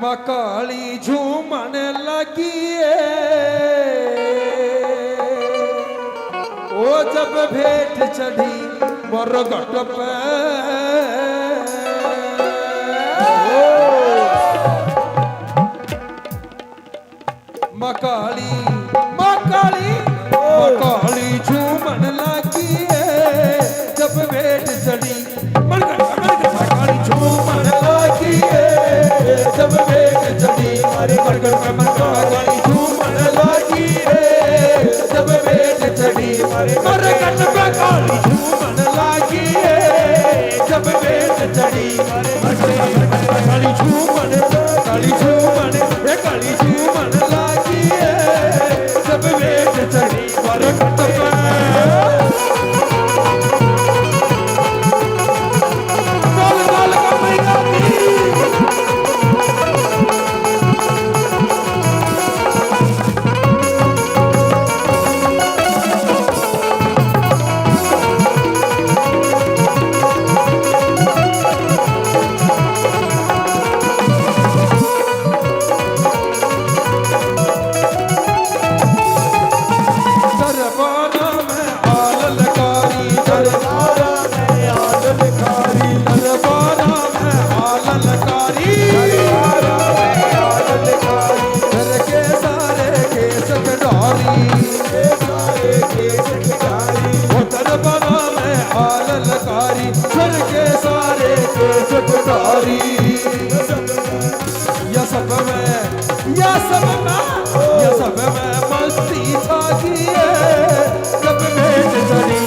मकाली झूमन लगी ओ जब भेंट चढ़ी बरगट पे मकाली मकाली मकाली झूमन लगी जब भेंट चढ़ी मकाली झूमन लगी जब भेंट चढ़ी अरे बरगट पे मकाली झूमन लगी जब भेंट चढ़ी अरे बरगट पे काली झूमन लगी जब भेंट चढ़ी अरे काली झूमन काली झूमन लगी जब भेंट चढ़ी बरगट पे सब में मस्ती छा गई जब भेंट चढ़ी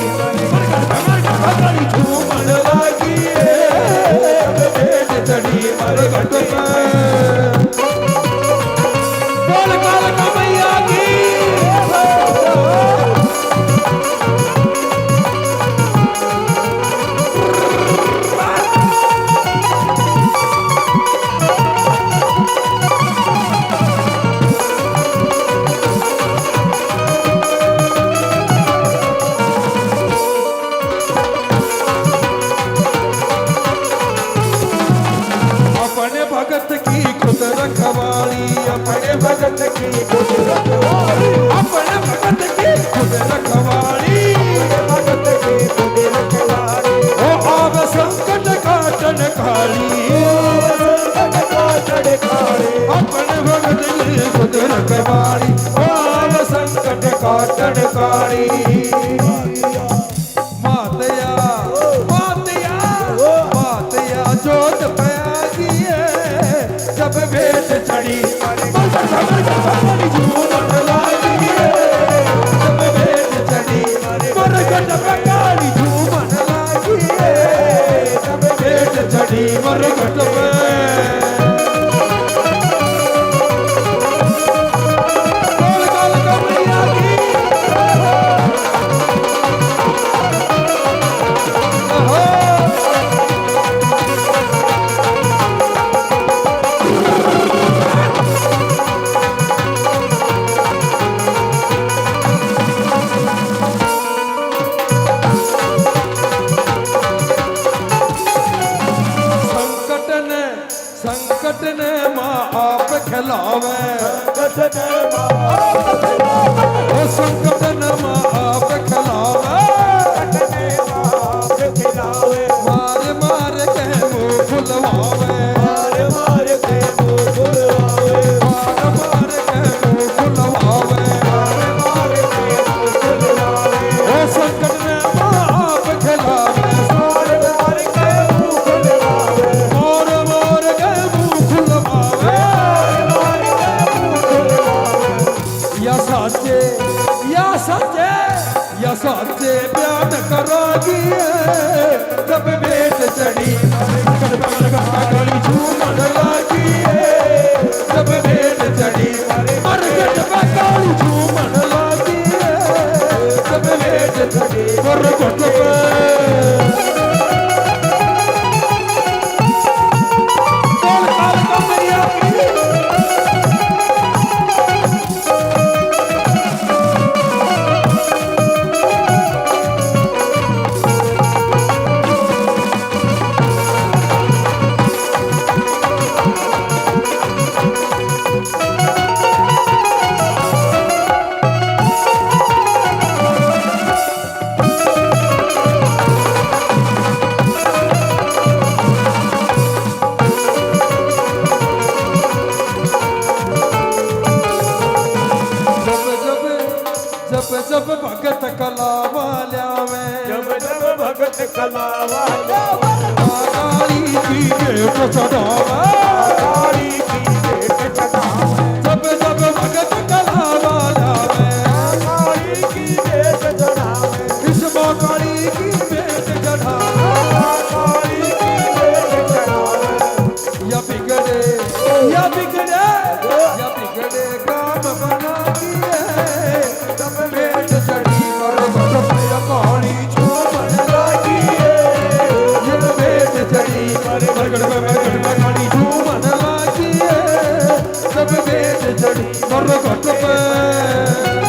काली झूमन लगी जब भेंट चढ़ी बरगट पे बोल काल कमैया की भगत की खुद रखवाली अपने भगत की खुद रखवाली अपने भगत की खुद रखवाली भगत की खुद रखवाली ओ आव संकट काटन काली काटन काली अपने भगत की खुद रखवाली ओ आव संकट काटन काली मातया मातया मातया जोत पे जब भेंट चढ़ी काली झूमन लगी जब भेंट चढ़ी बरगट पे काली झूमन लगी जब भेंट चढ़ी बरगट पे संकट ने माँ आप खिलावे संकट ने माँ आप खिलावे संकट ने माँ आप खिलावे मार मार के मुँह फुलवावे मार मार के मुँह फुलवावे मार मार के मुँह फुलवावे मार मार के मुँह फुलवावे ओ संकट ने माँ आप खिलावे मार मार के मुँह फुलवावे मार मार के मुँह फुलवावे या साचे बयान करागी जब भेंट चढ़ी काली झूमन लगी जब भेंट चढ़ी बरगट पे काली झूमन लगी जब भेंट चढ़ी बरगट पे जब भगत कलावा ल्यावे जब जब भगत कलावा ल्यावे काली की भेंट चढ़ावे काली की भेंट चढ़ावे जब जब भगत कलावा ल्यावे काली की भेंट चढ़ावे इस काली की भेंट चढ़ावे काली की भेंट चढ़ावे या बिगड़े काम बना दिए तब भेंट चढ़ी और काली झूमन लगी ये भेंट चढ़ी मरगड़ में काली झूमन लगी तब भेंट चढ़ी मरगड़ में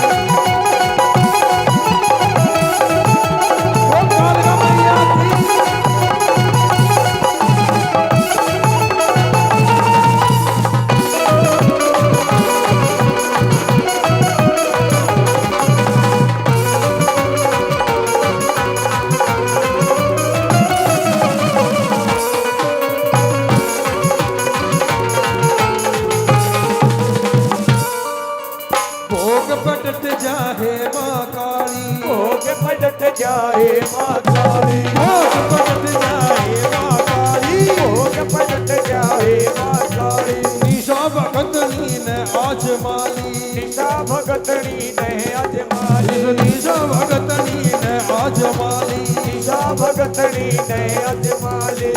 भोग पटट जाहे माँ काली भोग पलट जाए माँ काली भोग पटट जाहे माँ काली भोग पलट जाए माँ काली निशा भगतनी ने आज माली निशा भगतनी ने अजमाली निशा भगतनी ने आज माली निशा भगतनी ने अजमाली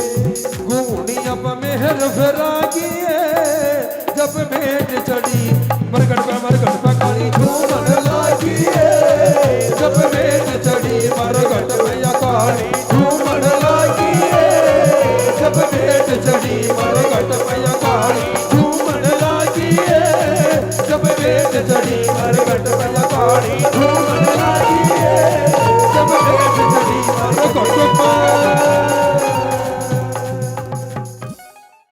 गुणी अब मेहर फिरागिए जब भेंट चढ़ी मरगड़ पे काली झूमन लागी जब भेंट चढ़ी मरगड़ में काली झूमन लागी जब भेंट चढ़ी